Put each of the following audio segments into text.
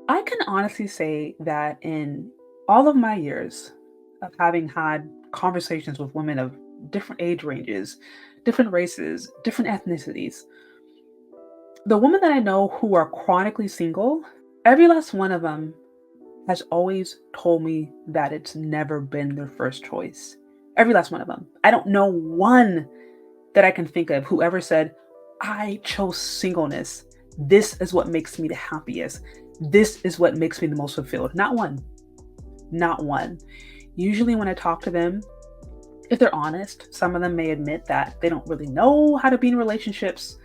I can honestly say that in all of my years of having had conversations with women of different age ranges, different races, different ethnicities, the women that I know who are chronically single, every last one of them has always told me that it's never been their first choice. Every last one of them. I don't know one that I can think of who ever said, I chose singleness. This is what makes me the happiest. This is what makes me the most fulfilled. Not one. Not one. Usually, when I talk to them, if they're honest, some of them may admit that they don't really know how to be in relationships.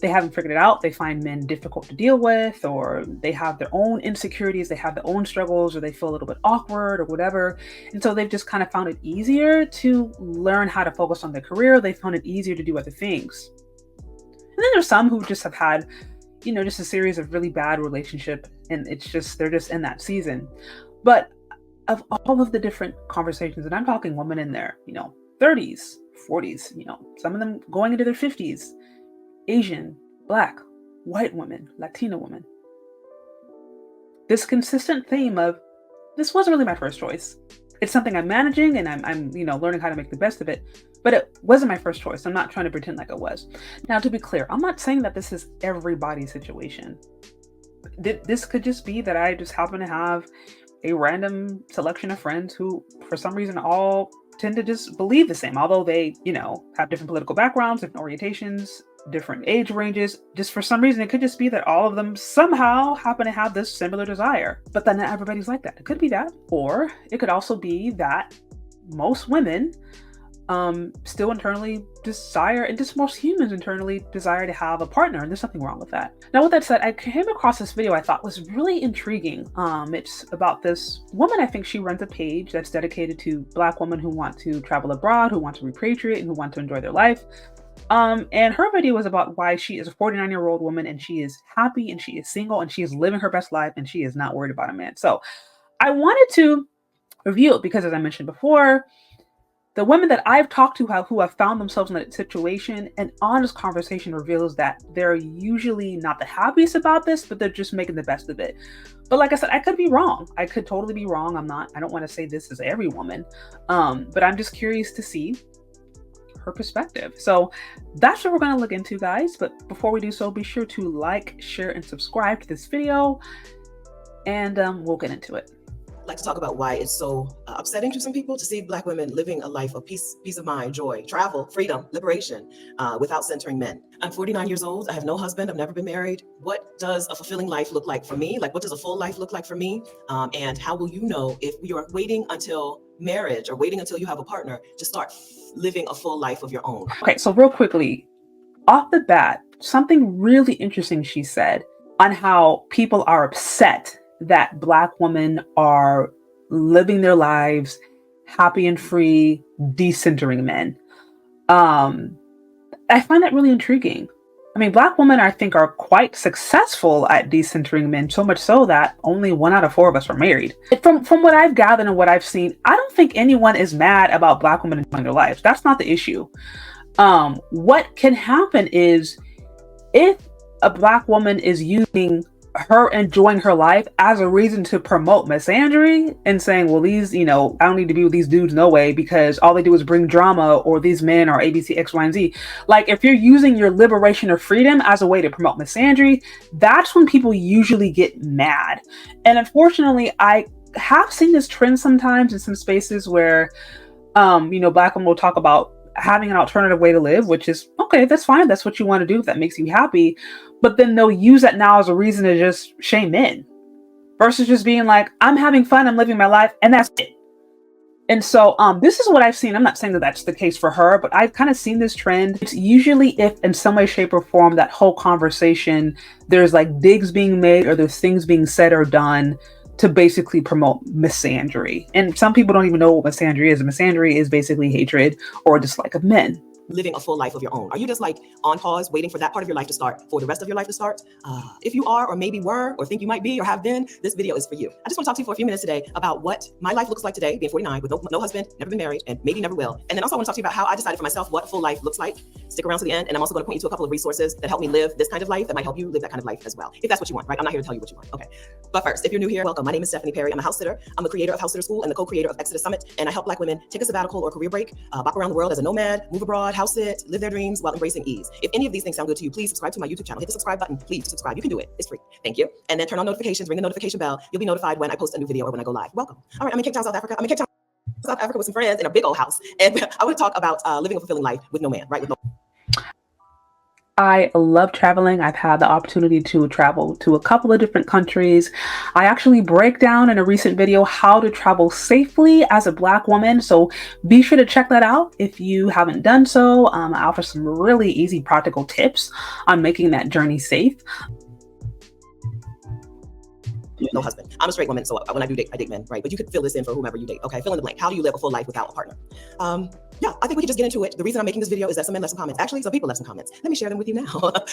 They haven't figured it out. They find men difficult to deal with, or they have their own insecurities, they have their own struggles, or they feel a little bit awkward or whatever. And so they've just kind of found it easier to learn how to focus on their career. They found it easier to do other things. And then there's some who just have had, just a series of really bad relationship, and they're just in that season. But of all of the different conversations, and I'm talking women in their, 30s, 40s, some of them going into their 50s, Asian, Black, white women, Latina women. This consistent theme of, this wasn't really my first choice. It's something I'm managing and I'm learning how to make the best of it, but it wasn't my first choice. I'm not trying to pretend like it was. Now, to be clear, I'm not saying that this is everybody's situation. This could just be that I just happen to have a random selection of friends who, for some reason, all tend to just believe the same, although they, have different political backgrounds, different orientations, different age ranges. Just for some reason, it could just be that all of them somehow happen to have this similar desire, but then not everybody's like that. It could be that, or it could also be that most women still internally desire, and just most humans internally desire to have a partner, and there's nothing wrong with that. Now, with that said, I came across this video I thought was really intriguing. It's about this woman. I think she runs a page that's dedicated to Black women who want to travel abroad, who want to repatriate, and who want to enjoy their life. And her video was about why she is a 49-year-old woman and she is happy and she is single and she is living her best life and she is not worried about a man. So I wanted to review it because, as I mentioned before, the women that I've talked to who have found themselves in that situation, an honest conversation reveals that they're usually not the happiest about this, but they're just making the best of it. But like I said, I could be wrong. I could totally be wrong. I don't want to say this is every woman, but I'm just curious to see her perspective. So that's what we're going to look into, guys. But before we do so, be sure to like, share, and subscribe to this video, and we'll get into it. I'd like to talk about why it's so upsetting to some people to see Black women living a life of peace of mind, joy, travel, freedom, liberation, without centering men. I'm 49 years old. I have no husband. I've never been married. What does a fulfilling life look like for me? Like, what does a full life look like for me? And how will you know if you're waiting until marriage or waiting until you have a partner to start living a full life of your own? Okay, so real quickly, off the bat, something really interesting she said on how people are upset that Black women are living their lives happy and free, decentering men. I find that really intriguing. I mean, Black women, I think, are quite successful at decentering men, so much so that only 1 out of 4 of us are married. From what I've gathered and what I've seen, I don't think anyone is mad about Black women enjoying their lives. That's not the issue. What can happen is if a Black woman is using her enjoying her life as a reason to promote misandry and saying, well, these, I don't need to be with these dudes, no way, because all they do is bring drama, or these men are ABC, X, Y, and Z. Like, if you're using your liberation or freedom as a way to promote misandry, that's when people usually get mad. And unfortunately, I have seen this trend sometimes in some spaces where, Black women will talk about having an alternative way to live, which is, okay, that's fine. That's what you want to do if that makes you happy. But then they'll use that now as a reason to just shame men versus just being like, I'm having fun, I'm living my life, and that's it. And so this is what I've seen. I'm not saying that that's the case for her, but I've kind of seen this trend. It's usually if in some way, shape, or form, that whole conversation, there's like digs being made or there's things being said or done to basically promote misandry. And some people don't even know what misandry is. Misandry is basically hatred or dislike of men. living a full life of your own? Are you just like on pause, waiting for that part of your life to start, for the rest of your life to start? If you are, or maybe were, or think you might be, or have been, this video is for you. I just want to talk to you for a few minutes today about what my life looks like today, being 49, with no husband, never been married, and maybe never will. And then also I want to talk to you about how I decided for myself what a full life looks like. Stick around to the end, and I'm also going to point you to a couple of resources that help me live this kind of life that might help you live that kind of life as well, if that's what you want, right? I'm not here to tell you what you want, okay? But first, if you're new here, welcome. My name is Stephanie Perry. I'm a house sitter. I'm the creator of House Sitter School and the co-creator of Exodus Summit, and I help Black women take a sabbatical or career break, bop around the world as a nomad, move abroad, house sit, live their dreams while embracing ease. If any of these things sound good to you, please subscribe to my YouTube channel. Hit the subscribe button, please subscribe. You can do it. It's free. Thank you. And then turn on notifications, ring the notification bell. You'll be notified when I post a new video or when I go live. Welcome. All right, I'm in Cape Town, South Africa. South Africa with some friends in a big old house. And I want to talk about living a fulfilling life with no man, right? I love traveling. I've had the opportunity to travel to a couple of different countries. I actually break down in a recent video how to travel safely as a Black woman. So be sure to check that out if you haven't done so. I offer some really easy practical tips on making that journey safe. No husband. I'm a straight woman, so when I do date, I date men, right? But you could fill this in for whomever you date. Okay, fill in the blank. How do you live a full life without a partner? Yeah, I think we could just get into it. The reason I'm making this video is that some men left some comments. Actually, some people left some comments. Let me share them with you now.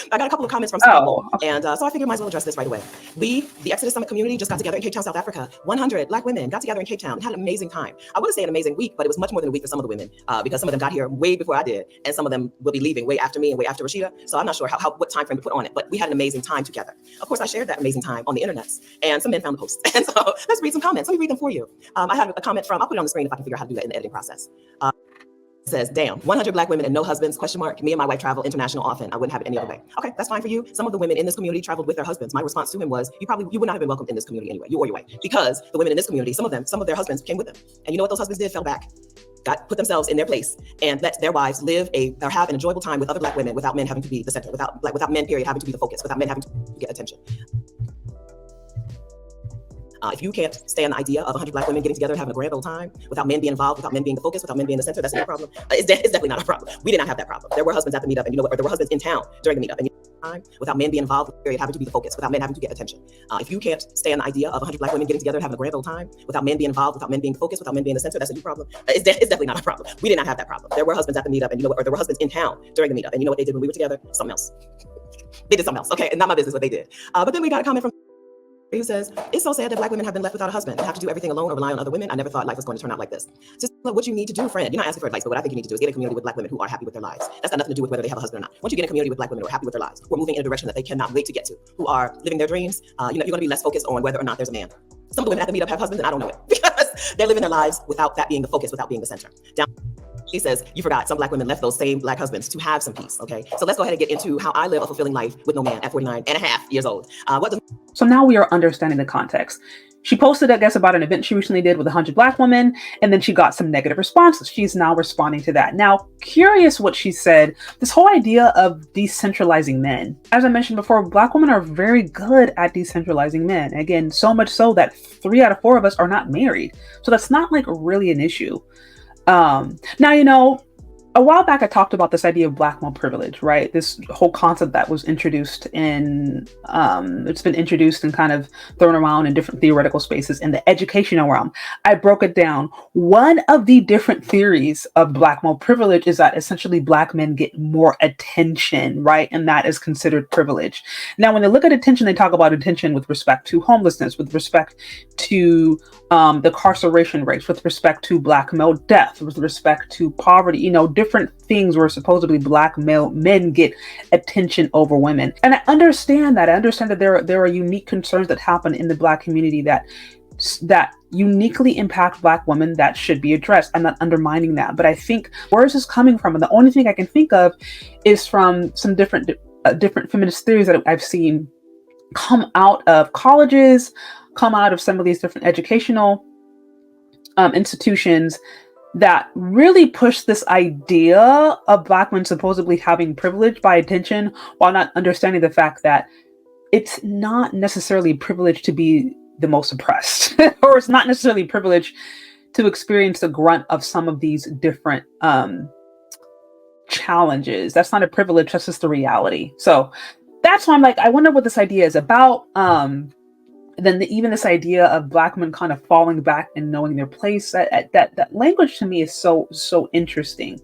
I got a couple of comments from some people, and so I figured I might as well address this right away. We, the Exodus Summit community, just got together in Cape Town, South Africa. 100 Black women got together in Cape Town and had an amazing time. I wouldn't say an amazing week, but it was much more than a week for some of the women, because some of them got here way before I did, and some of them will be leaving way after me and way after Rashida. So I'm not sure what time frame to put on it, but we had an amazing time together. Of course, I shared that amazing time on the internet, and some men found the posts. And so let's read some comments. Let me read them for you. I had a comment from, I'll put it on the screen if I can figure out how to do that in the editing process. It says, damn, 100 Black women and no husbands, question mark. Me and my wife travel international often. I wouldn't have it any other way. Okay, that's fine for you. Some of the women in this community traveled with their husbands. My response to him was, you would not have been welcomed in this community anyway, you or your wife, because the women in this community, some of their husbands came with them. And you know what those husbands did? Fell back, put themselves in their place, and let their wives have an enjoyable time with other Black women without men having to be the center, without men, period, having to be the focus, without men having to get attention. If you can't stand the idea of 100 Black women getting together and having a grand old time without men being involved, without men being the focus, without men being the center, that's not a problem. It's definitely not a problem. We did not have that problem. There were husbands at the meetup, and or there were husbands in town during the meetup, and time without men being involved, period, having to be the focus, without men having to get attention. If you can't stand the idea of 100 Black women getting together and having a grand old time without men being involved, without men being the focus, without men being the center, that's a new problem. It's definitely not a problem. We did not have that problem. There were husbands at the meetup, and or there were husbands in town during the meetup, and you know what they did when we were together? Something else. They did something else. Okay, and not my business what they did. But then we got a comment from who says, it's so sad that Black women have been left without a husband and have to do everything alone or rely on other women. I never thought life was going to turn out like this. Just what you need to do, friend. You're not asking for advice, but what I think you need to do is get in a community with Black women who are happy with their lives. That's got nothing to do with whether they have a husband or not. Once you get in a community with Black women who are happy with their lives, who are moving in a direction that they cannot wait to get to, who are living their dreams, you're going to be less focused on whether or not there's a man. Some of the women at the meetup have husbands, and I don't know it because they're living their lives without that being the focus, without being the center. She says, you forgot some Black women left those same Black husbands to have some peace, okay? So let's go ahead and get into how I live a fulfilling life with no man at 49 and a half years old. So now we are understanding the context. She posted, I guess, about an event she recently did with 100 Black women, and then she got some negative responses. She's now responding to that. Now, curious what she said, this whole idea of decentralizing men. As I mentioned before, Black women are very good at decentralizing men. Again, so much so that 3 out of 4 of us are not married. So that's not like really an issue. Now, you know, a while back I talked about this idea of Black male privilege, right? This whole concept that was introduced in, it's been introduced and kind of thrown around in different theoretical spaces in the educational realm. I broke it down. One of the different theories of Black male privilege is that essentially Black men get more attention, right? And that is considered privilege. Now, when they look at attention, they talk about attention with respect to homelessness, with respect to the incarceration rates, with respect to Black male death, with respect to poverty, you know, different things where supposedly Black male men get attention over women. And I understand that. I understand that there are unique concerns that happen in the Black community that uniquely impact Black women that should be addressed. I'm not undermining that, but I think where is this coming from? And the only thing I can think of is from some different feminist theories that I've seen come out of colleges, come out of some of these different educational institutions that really push this idea of Black men supposedly having privilege by attention, while not understanding the fact that it's not necessarily privileged to be the most oppressed, or it's not necessarily privileged to experience the grunt of some of these different challenges. That's not a privilege, that's just the reality. So that's why I'm like, I wonder what this idea is about. Then even this idea of Black men kind of falling back and knowing their place, that language to me is so interesting.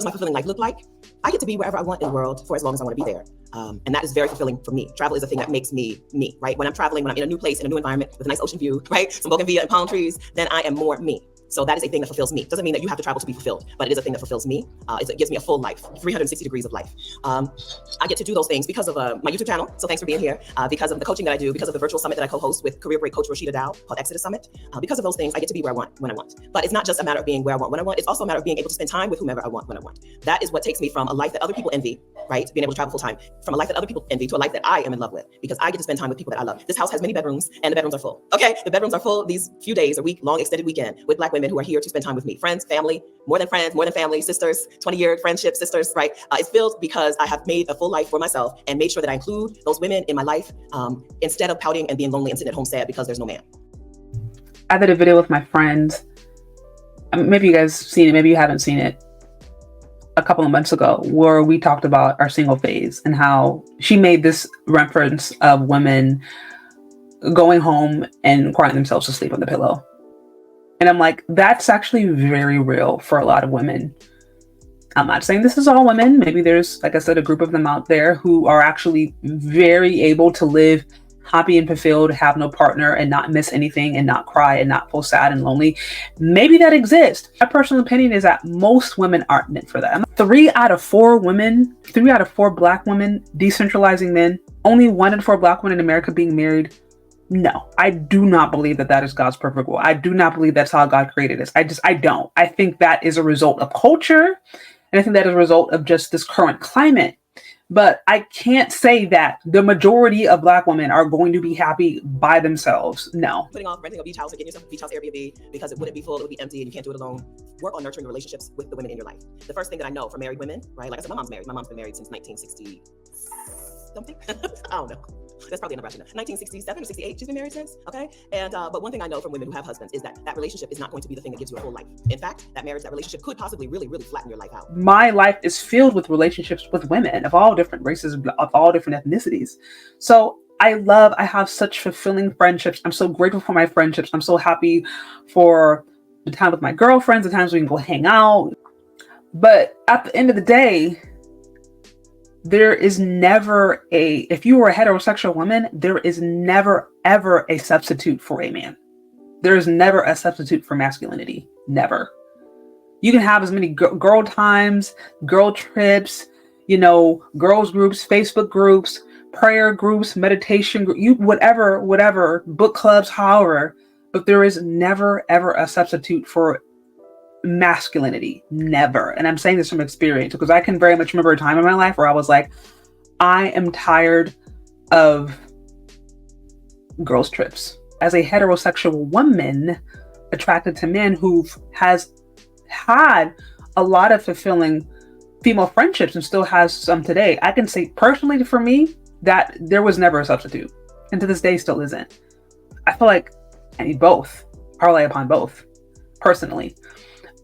does my fulfilling life look like? I get to be wherever I want in the world for as long as I want to be there. And that is very fulfilling for me. Travel is a thing that makes me me, right? When I'm traveling, when I'm in a new place, in a new environment with a nice ocean view, right? Some bougainvillea and palm trees, then I am more me. So that is a thing that fulfills me. Doesn't mean that you have to travel to be fulfilled, but it is a thing that fulfills me. It gives me a full life, 360 degrees of life. I get to do those things because of my YouTube channel. So thanks for being here. Because of the coaching that I do, because of the virtual summit that I co-host with career break coach Rashida Dow called Exodus Summit. Because of those things, I get to be where I want, when I want. But it's not just a matter of being where I want, when I want. It's also a matter of being able to spend time with whomever I want, when I want. That is what takes me from a life that other people envy, right? Being able to travel full time, from a life that other people envy to a life that I am in love with, because I get to spend time with people that I love. This house has many bedrooms, and the bedrooms are full. Okay, the bedrooms are full these few days, a week long extended weekend with Black women who are here to spend time with me. Friends, family, more than family, sisters, 20-year friendship, sisters, right? It's filled because I have made a full life for myself and made sure that I include those women in my life instead of pouting and being lonely and sitting at home sad because there's no man. I did a video with my friends. Maybe you guys seen it, maybe you haven't seen it, a couple of months ago, where we talked about our single phase and how she made this reference of women going home and crying themselves to sleep on the pillow. And I'm like, that's actually very real for a lot of women. I'm not saying this is all women. Maybe there's, like I said, a group of them out there who are actually very able to live happy and fulfilled, have no partner and not miss anything and not cry and not feel sad and lonely. Maybe that exists. My personal opinion is that most women aren't meant for that. 3 out of 4 Black women decentralizing men, only 1 in 4 Black women in America being married. No, I do not believe that that is God's perfect will. I do not believe that's how God created us. I don't. I think that is a result of culture. And I think that is a result of just this current climate. But I can't say that the majority of Black women are going to be happy by themselves. No. Putting off renting a beach house and getting yourself a beach house Airbnb because it wouldn't be full, it would be empty and you can't do it alone. Work on nurturing the relationships with the women in your life. The first thing that I know for married women, right? Like I said, my mom's married. My mom's been married since 1960 something. I don't know. That's probably a number I should know. 1967 or 68, she's been married since, okay? And but one thing I know from women who have husbands is that that relationship is not going to be the thing that gives you a whole life. In fact, that marriage, that relationship could possibly really, really flatten your life out. My life is filled with relationships with women of all different races, of all different ethnicities. So I have such fulfilling friendships. I'm so grateful for my friendships. I'm so happy for the time with my girlfriends, the times we can go hang out. But at the end of the day, there is never if you were a heterosexual woman, there is never, ever a substitute for a man. There is never a substitute for masculinity. Never. You can have as many girl times, girl trips, girls groups, Facebook groups, prayer groups, meditation groups, whatever, book clubs, however, but there is never, ever a substitute for masculinity. Never. And I'm saying this from experience because I can very much remember a time in my life where I was like, I am tired of girls trips. As a heterosexual woman attracted to men who has had a lot of fulfilling female friendships and still has some today, I can say personally for me that there was never a substitute, and to this day still isn't. I feel like I need both, parlay upon both, personally.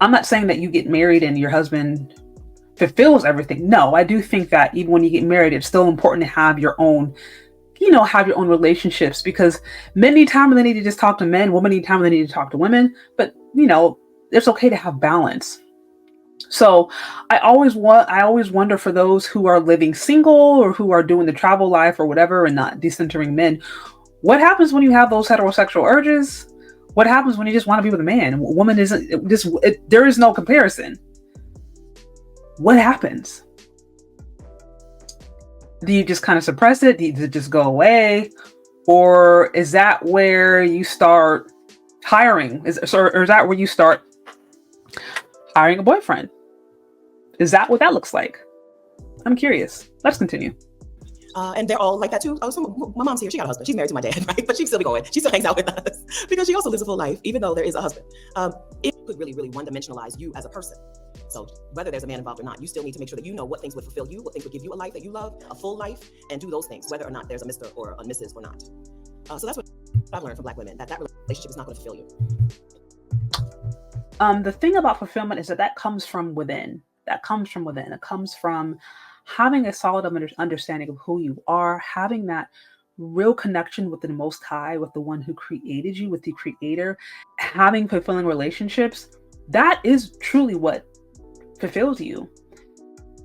I'm not saying that you get married and your husband fulfills everything. No, I do think that even when you get married, it's still important to have your own, have your own relationships, because men need time when they need to just talk to men. Women need time when they need to talk to women. But, it's okay to have balance. So I always wonder for those who are living single or who are doing the travel life or whatever and not decentering men, what happens when you have those heterosexual urges? What happens when you just want to be with a man? A woman there is no comparison. What happens? Do you just kind of suppress it? Does it just go away? Or is that where you start hiring? Or is that where you start hiring a boyfriend? Is that what that looks like? I'm curious. Let's continue. And they're all like that too. Oh, so my mom's here. She got a husband. She's married to my dad, right? But she still be going. She still hangs out with us because she also lives a full life, even though there is a husband. It could really, really one-dimensionalize you as a person. So whether there's a man involved or not, you still need to make sure that you know what things would fulfill you, what things would give you a life that you love, a full life, and do those things, whether or not there's a Mr. or a Mrs. or not. So that's what I've learned from Black women, that relationship is not going to fulfill you. The thing about fulfillment is that comes from within. It comes from having a solid understanding of who you are, having that real connection with the Most High, with the one who created you, with the Creator, having fulfilling relationships. That is truly what fulfills you.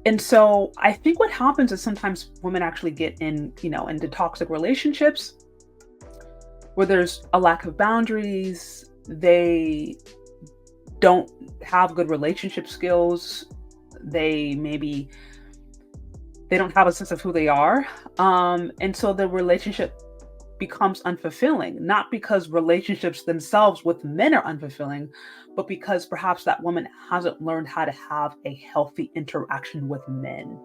And so I think what happens is sometimes women actually get into toxic relationships where there's a lack of boundaries. They don't have good relationship skills. They don't have a sense of who they are. And so the relationship becomes unfulfilling, not because relationships themselves with men are unfulfilling, but because perhaps that woman hasn't learned how to have a healthy interaction with men.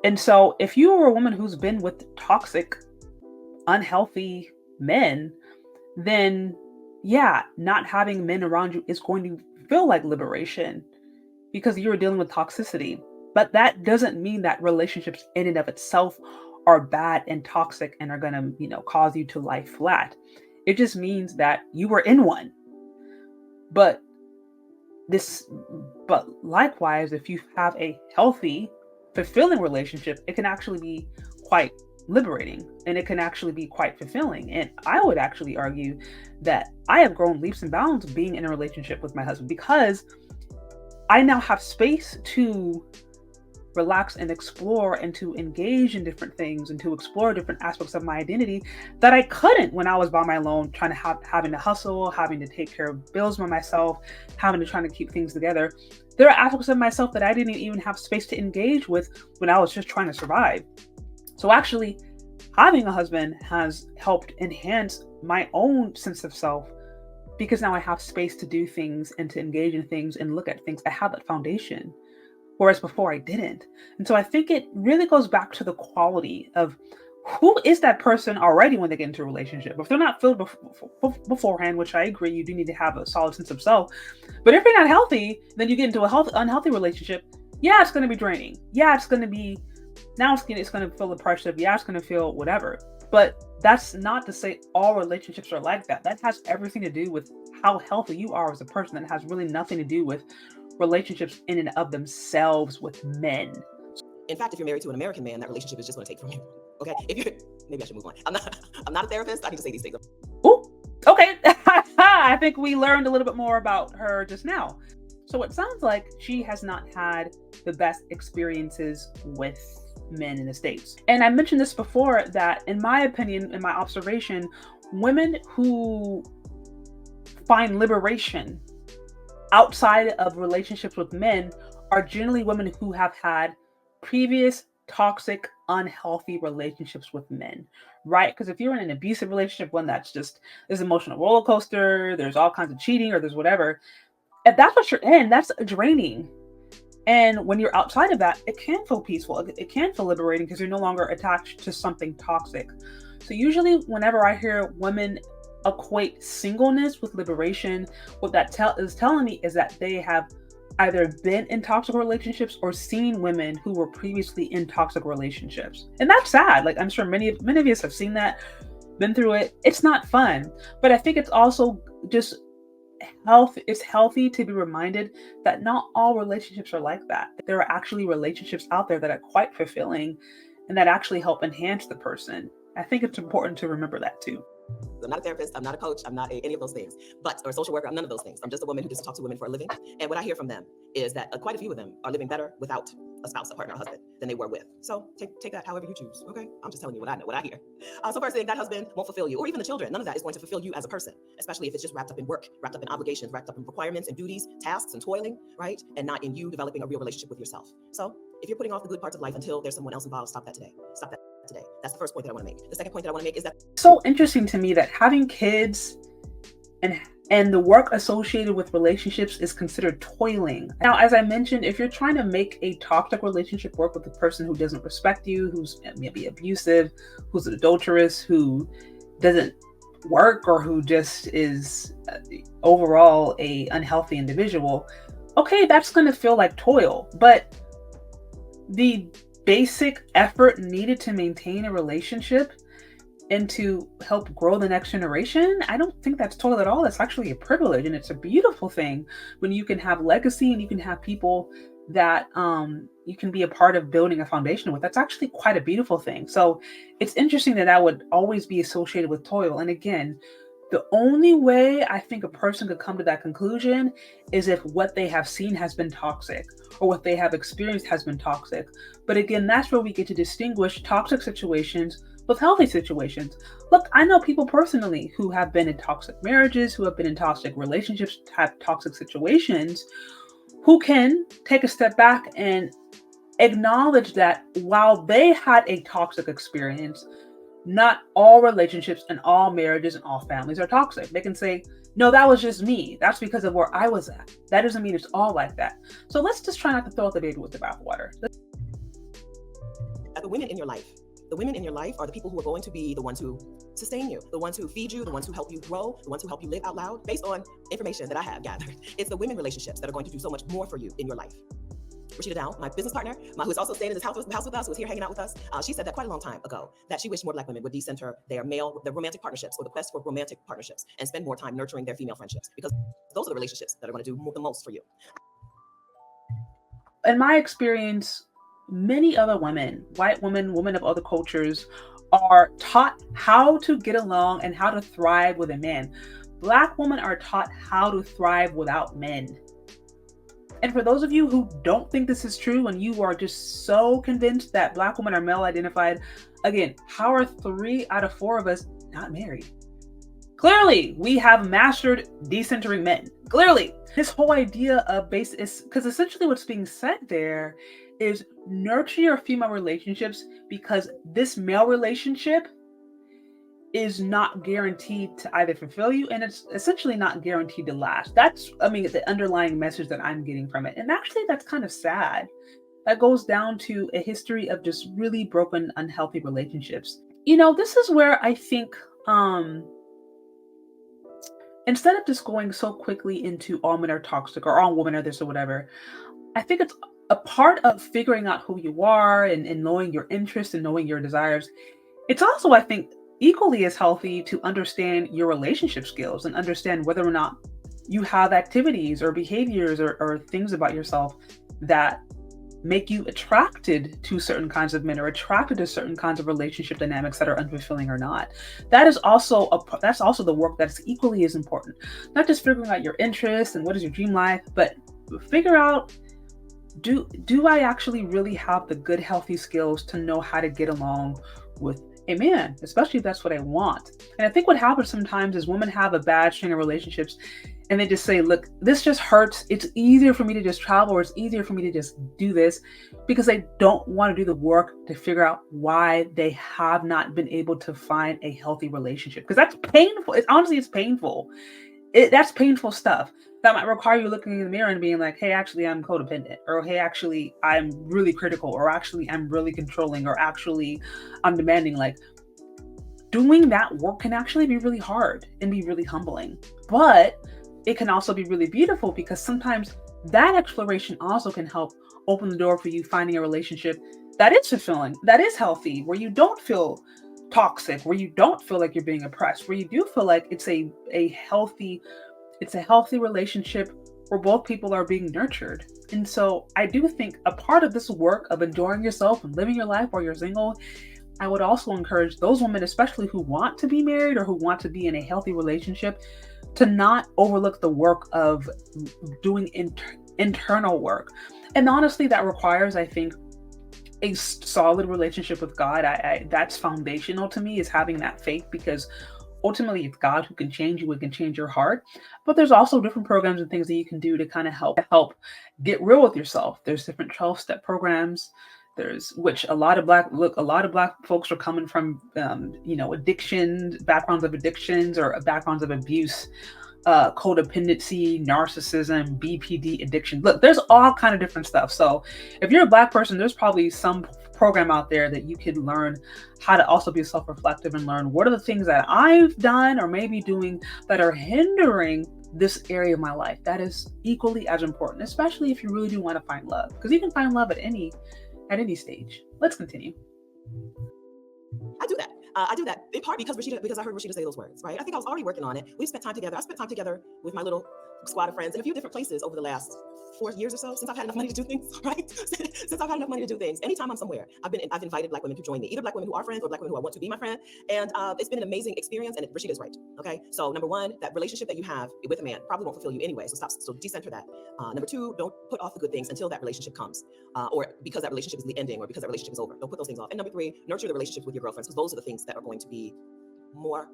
And so if you are a woman who's been with toxic, unhealthy men, then yeah, not having men around you is going to feel like liberation because you're dealing with toxicity. But that doesn't mean that relationships in and of itself are bad and toxic and are going to, cause you to lie flat. It just means that you were in one. But but likewise, if you have a healthy, fulfilling relationship, it can actually be quite liberating and it can actually be quite fulfilling. And I would actually argue that I have grown leaps and bounds being in a relationship with my husband because I now have space to relax and explore and to engage in different things and to explore different aspects of my identity that I couldn't when I was by my alone, having to hustle, having to take care of bills by myself, trying to keep things together. There are aspects of myself that I didn't even have space to engage with when I was just trying to survive. So actually, having a husband has helped enhance my own sense of self because now I have space to do things and to engage in things and look at things. I have that foundation. Whereas before I didn't. And so I think it really goes back to the quality of who is that person already when they get into a relationship. If they're not filled beforehand, which I agree, you do need to have a solid sense of self. But if you're not healthy, then you get into a unhealthy relationship. Yeah, it's going to be draining. Yeah, it's going to be, now it's going to feel the pressure of, yeah, it's going to feel whatever. But that's not to say all relationships are like that. That has everything to do with how healthy you are as a person. That has really nothing to do with relationships in and of themselves with men. In fact, if you're married to an American man, that relationship is just going to take from you. Okay, maybe I should move on. I'm not a therapist. I need to say these things. Oh, okay. I think we learned a little bit more about her just now. So it sounds like she has not had the best experiences with men in the States. And I mentioned this before that in my opinion, in my observation, women who find liberation outside of relationships with men are generally women who have had previous toxic, unhealthy relationships with men, right? Because if you're in an abusive relationship, one that's just this emotional roller coaster, there's all kinds of cheating or there's whatever, if that's what you're in, that's draining. And when you're outside of that, it can feel peaceful. It can feel liberating because you're no longer attached to something toxic. So usually whenever I hear women equate singleness with liberation, what that is telling me is that they have either been in toxic relationships or seen women who were previously in toxic relationships. And that's sad. Like I'm sure many of us have seen that, been through it. It's not fun. But I think it's also just it's healthy to be reminded that not all relationships are like that. There are actually relationships out there that are quite fulfilling and that actually help enhance the person. I think it's important to remember that too. I'm not a therapist. I'm not a coach. I'm not any of those things, or a social worker. I'm none of those things. I'm just a woman who just talks to women for a living. And what I hear from them is that quite a few of them are living better without a spouse, a partner, a husband than they were with. So take that however you choose. Okay. I'm just telling you what I know, what I hear. So first thing, that husband won't fulfill you, or even the children. None of that is going to fulfill you as a person, especially if it's just wrapped up in work, wrapped up in obligations, wrapped up in requirements and duties, tasks and toiling, right? And not in you developing a real relationship with yourself. So if you're putting off the good parts of life until there's someone else involved, stop that today. Stop that today. That's the first point that I want to make. The second point that I want to make is that so interesting to me that having kids and the work associated with relationships is considered toiling. Now, as I mentioned, if you're trying to make a toxic relationship work with a person who doesn't respect you, who's maybe abusive, who's adulterous, who doesn't work, or who just is overall a unhealthy individual, okay, that's going to feel like toil. But the basic effort needed to maintain a relationship and to help grow the next generation, I don't think that's toil at all. That's actually a privilege, and it's a beautiful thing when you can have legacy and you can have people that you can be a part of building a foundation with. That's actually quite a beautiful thing. So it's interesting that would always be associated with toil. And again, The only way I think a person could come to that conclusion is if what they have seen has been toxic or what they have experienced has been toxic. But again, that's where we get to distinguish toxic situations with healthy situations. Look, I know people personally who have been in toxic marriages, who have been in toxic relationships, have toxic situations, who can take a step back and acknowledge that while they had a toxic experience, not all relationships and all marriages and all families are toxic. They can say, no, that was just me. That's because of where I was at. That doesn't mean it's all like that. So let's just try not to throw out the baby with the bathwater. The women in your life, are the people who are going to be the ones who sustain you, the ones who feed you, the ones who help you grow, the ones who help you live out loud. Based on information that I have gathered, it's the women relationships that are going to do so much more for you in your life. Rashida Down, my business partner, who is also staying in this house with us, who is here hanging out with us, she said that quite a long time ago, that she wished more Black women would decenter their romantic partnerships, or the quest for romantic partnerships, and spend more time nurturing their female friendships, because those are the relationships that are going to do the most for you. In my experience, many other women, white women, women of other cultures, are taught how to get along and how to thrive with a man. Black women are taught how to thrive without men. And for those of you who don't think this is true and you are just so convinced that Black women are male identified, again, how are 3 out of 4 of us not married? Clearly, we have mastered decentering men. Clearly, this whole idea of because essentially what's being said there is nurture your female relationships because this male relationship is not guaranteed to either fulfill you, and it's essentially not guaranteed to last. That's, the underlying message that I'm getting from it. And actually, that's kind of sad. That goes down to a history of just really broken, unhealthy relationships. This is where I think, instead of just going so quickly into all men are toxic or all women are this or whatever, I think it's a part of figuring out who you are and knowing your interests and knowing your desires. It's also, I think, equally as healthy to understand your relationship skills and understand whether or not you have activities or behaviors or things about yourself that make you attracted to certain kinds of men or attracted to certain kinds of relationship dynamics that are unfulfilling or not. That's also the work that's equally as important. Not just figuring out your interests and what is your dream life, but figure out, do I actually really have the good, healthy skills to know how to get along with a man, especially if that's what I want. And I think what happens sometimes is women have a bad string of relationships and they just say, look, this just hurts. It's easier for me to just travel, or it's easier for me to just do this, because they don't want to do the work to figure out why they have not been able to find a healthy relationship. Because that's painful. It's painful. That's painful stuff. That might require you looking in the mirror and being like, hey, actually, I'm codependent, or hey, actually, I'm really critical, or actually, I'm really controlling, or actually, I'm demanding. Like, doing that work can actually be really hard and be really humbling, but it can also be really beautiful, because sometimes that exploration also can help open the door for you finding a relationship that is fulfilling, that is healthy, where you don't feel toxic, where you don't feel like you're being oppressed, where you do feel like it's a healthy relationship where both people are being nurtured. And so I do think a part of this work of enjoying yourself and living your life while you're single, I would also encourage those women, especially who want to be married or who want to be in a healthy relationship, to not overlook the work of doing internal work. And honestly, that requires, I think, a solid relationship with God. That's foundational to me, is having that faith, because ultimately it's God who can change you and can change your heart. But there's also different programs and things that you can do to kind of help get real with yourself. There's different 12-step programs. Which a lot of black folks are coming from, backgrounds of addictions or backgrounds of abuse, codependency, narcissism, BPD addiction. Look, there's all kind of different stuff. So if you're a Black person, there's probably some program out there that you could learn how to also be self-reflective and learn what are the things that I've done or maybe doing that are hindering this area of my life. That is equally as important, especially if you really do want to find love, because you can find love at any stage. Let's continue. I do that in part because I heard Rashida say those words, right? I think I was already working on it. We spent time together. I spent time together with my little squad of friends in a few different places over the last 4 years or so, since I've had enough money to do things, right? Since I've had enough money to do things. Anytime I'm somewhere, I've invited Black women to join me, either Black women who are friends or Black women who I want to be my friend. And it's been an amazing experience. And Rashida's right. Okay. So number one, that relationship that you have with a man probably won't fulfill you anyway. So stop. So decenter that. Number two, don't put off the good things until that relationship comes, or because that relationship is ending, or because that relationship is over. Don't put those things off. And number three, nurture the relationships with your girlfriends, because those are the things that are going to be more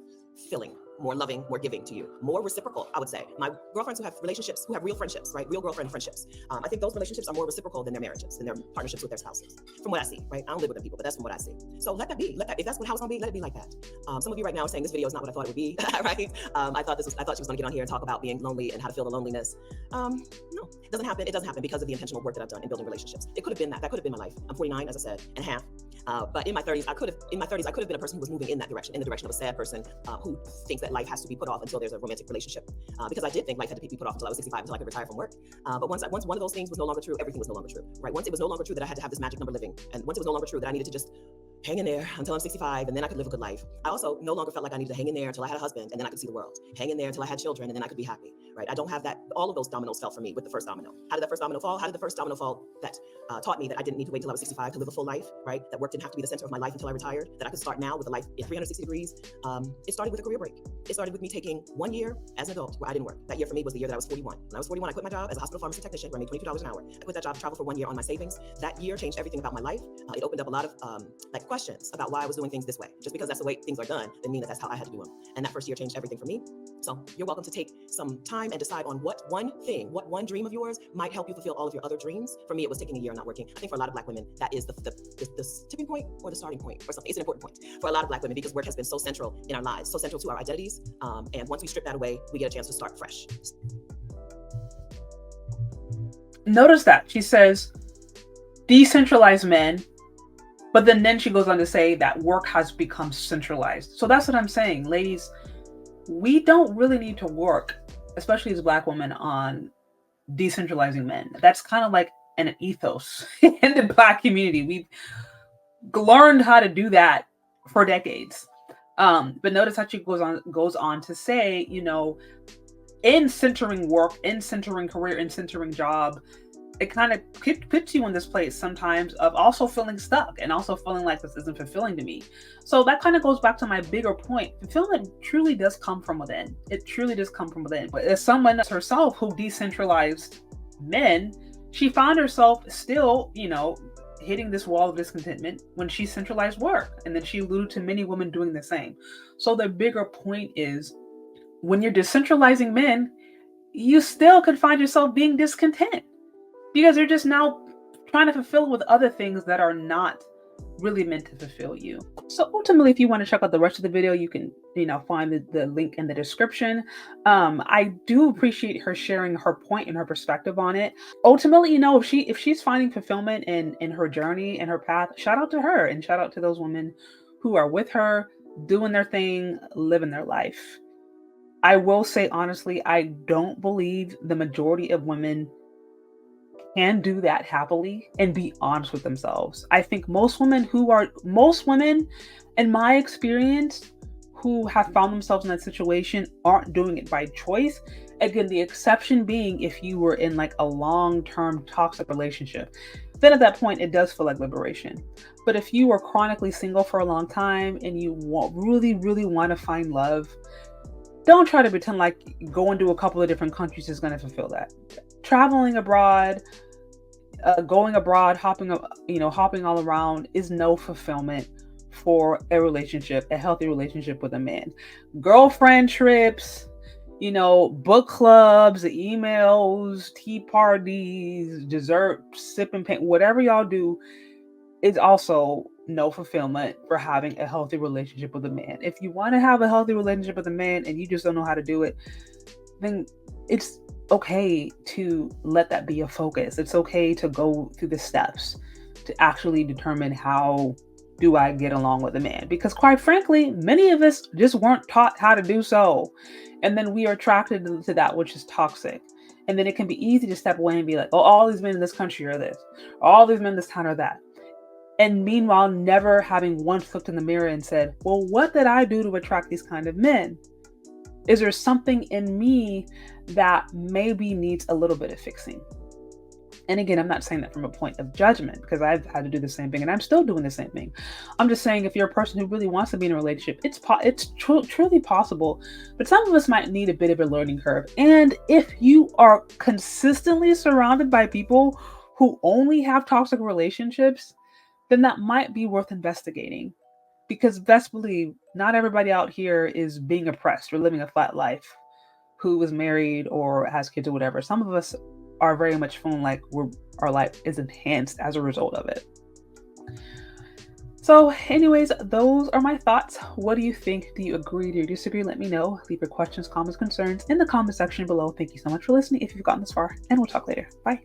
filling, more loving, more giving to you, more reciprocal, I would say. My girlfriends who have relationships, who have real friendships, right? Real girlfriend friendships. I think those relationships are more reciprocal than their marriages, than their partnerships with their spouses, from what I see, right? I don't live with them people, but that's from what I see. So let that be. If that's how it's gonna be, let it be like that. Some of you right now are saying this video is not what I thought it would be, right? I thought she was gonna get on here and talk about being lonely and how to feel the loneliness. No, it doesn't happen. It doesn't happen because of the intentional work that I've done in building relationships. It could have been that. That could have been my life. I'm 49, as I said, and a half. But in my 30s, I could have been a person who was moving in that direction, in the direction of a sad person who thinks that life has to be put off until there's a romantic relationship. Because I did think life had to be put off until I was 65, until I could retire from work. But once one of those things was no longer true, everything was no longer true, right? Once it was no longer true that I had to have this magic number living, and once it was no longer true that I needed to just hang in there until I'm 65 and then I could live a good life, I also no longer felt like I needed to hang in there until I had a husband and then I could see the world. Hang in there until I had children and then I could be happy, right? I don't have that. All of those dominoes fell for me with the first domino. How did that first domino fall? How did the first domino fall that taught me that I didn't need to wait until I was 65 to live a full life, right? That work didn't have to be the center of my life until I retired, that I could start now with a life in 360 degrees. It started with a career break. It started with me taking 1 year as an adult where I didn't work. That year for me was the year that I was 41. When I was 41, I quit my job as a hospital pharmacy technician where I made $22 an hour. I quit that job to travel for 1 year on my savings. That year changed everything about my life. It opened up a lot of questions about why I was doing things this way. Just because that's the way things are done didn't mean that that's how I had to do them. And that first year changed everything for me. So you're welcome to take some time and decide on what one dream of yours might help you fulfill all of your other dreams. For me, it was taking a year and not working. I think for a lot of Black women, that is the tipping point or the starting point or something. It's an important point for a lot of Black women because work has been so central in our lives, so central to our identities. And once we strip that away, we get a chance to start fresh. Notice that she says, decentralize men, but then she goes on to say that work has become centralized. So that's what I'm saying, ladies. We don't really need to work, especially as Black women, on decentralizing men. That's kind of like an ethos in the Black community. We've learned how to do that for decades. But notice how she goes on to say, in centering work, in centering career, in centering job, it kind of puts you in this place sometimes of also feeling stuck and also feeling like this isn't fulfilling to me. So that kind of goes back to my bigger point. Fulfillment truly does come from within. It truly does come from within. But as someone herself who decentralized men, she found herself still, hitting this wall of discontentment when she centralized work. And then she alluded to many women doing the same. So the bigger point is, when you're decentralizing men, you still could find yourself being discontent because you're just now trying to fulfill with other things that are not really meant to fulfill you. So ultimately, if you want to check out the rest of the video, you can, find the link in the description. I do appreciate her sharing her point and her perspective on it. Ultimately, if she's finding fulfillment in her journey and her path, shout out to her and shout out to those women who are with her, doing their thing, living their life. I will say honestly, I don't believe the majority of women can do that happily and be honest with themselves. I think most women in my experience who have found themselves in that situation aren't doing it by choice. Again, the exception being if you were in like a long-term toxic relationship, then at that point it does feel like liberation. But if you were chronically single for a long time and you really, really want to find love, don't try to pretend like going to a couple of different countries is going to fulfill that. Traveling abroad, going abroad, hopping all around is no fulfillment for a relationship, a healthy relationship with a man. Girlfriend trips, book clubs, emails, tea parties, dessert, sipping paint, whatever y'all do, is also no fulfillment for having a healthy relationship with a man. If you want to have a healthy relationship with a man and you just don't know how to do it, then it's okay to let that be a focus. It's okay to go through the steps to actually determine how do I get along with a man? Because quite frankly, many of us just weren't taught how to do so. And then we are attracted to that which is toxic. And then it can be easy to step away and be like, oh, all these men in this country are this. All these men in this town are that. And meanwhile, never having once looked in the mirror and said, well, what did I do to attract these kind of men? Is there something in me that maybe needs a little bit of fixing? And again, I'm not saying that from a point of judgment, because I've had to do the same thing and I'm still doing the same thing. I'm just saying, if you're a person who really wants to be in a relationship, it's truly possible. But some of us might need a bit of a learning curve. And if you are consistently surrounded by people who only have toxic relationships, then that might be worth investigating. Because best believe, not everybody out here is being oppressed or living a flat life, who is married or has kids or whatever. Some of us are very much feeling like our life is enhanced as a result of it. So anyways, those are my thoughts. What do you think? Do you agree? Do you disagree? Let me know. Leave your questions, comments, concerns in the comment section below. Thank you so much for listening if you've gotten this far, and we'll talk later. Bye.